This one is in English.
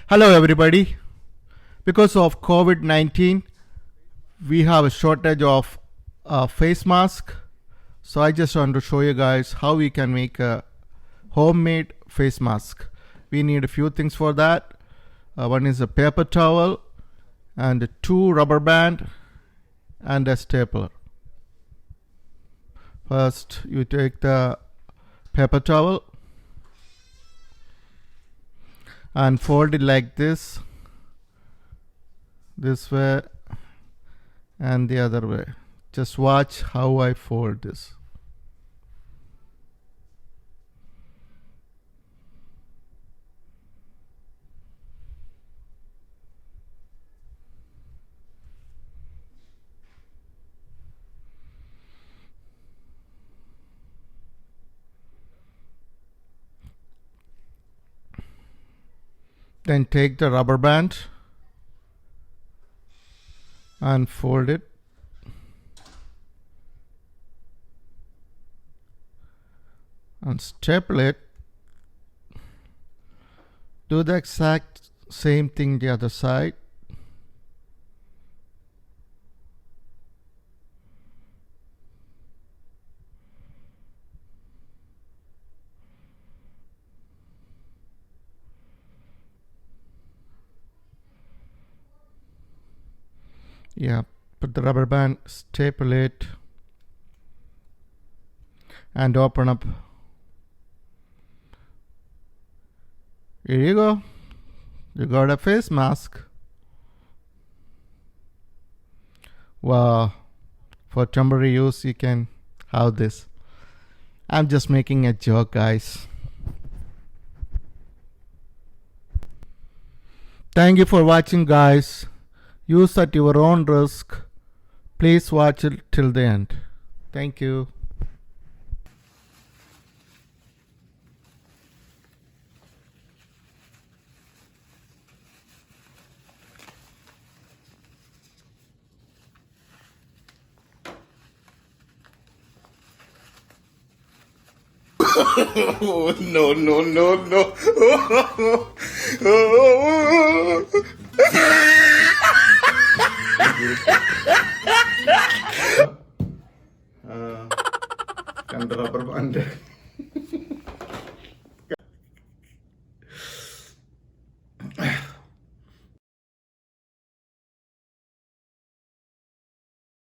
Hello, everybody. Because of COVID-19, we have a shortage of face mask. So I just want to show you guys how we can make a homemade face mask. We need a few things for that. One is a paper towel and two rubber band and a stapler. First, you take the paper towel and fold it like this way and the other way. Just watch how I fold this. Then take the rubber band and fold it. And staple it. Do the exact same thing the other side. Yeah, put the rubber band, staple it, and open up. Here you go. You got a face mask. Wow. For temporary use, you can have this. I'm just making a joke, guys. Thank you for watching, guys. Use at your own risk. Please watch it till the end. Thank you. Oh, no, no, no, no. Kan rubber band.